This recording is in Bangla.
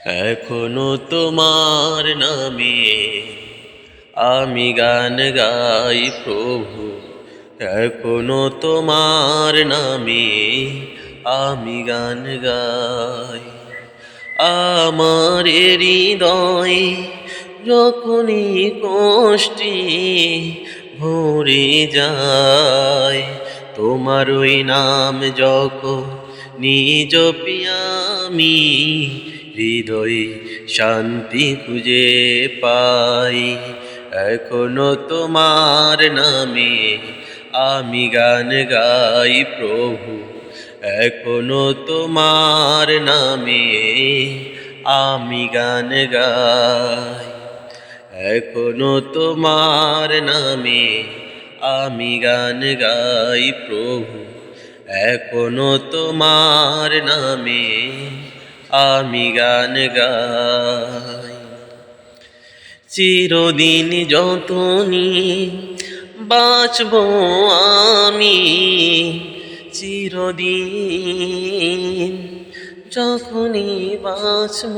এখনো তোমার নামে আমি গান গাই প্রভু, এখনো তোমার নামে আমি গান গাই। আমার হৃদয় যখনই কষ্টে ভরে যায়, তোমার ওই নাম যখন নিজ পিয়ামি হৃদয়ে শান্তি খুঁজে পাই। এখনো তোমার নামে আমি গান গাই প্রভু, এখনো তোমার নামে আমি গান গাই। এখনো তোমার নামে আমি গান গাই প্রভু, এখনো তোমার নামে আমি গান গাই। চিরদিন যতনি বাঁচব আমি, চিরদিন যখনই বাঁচব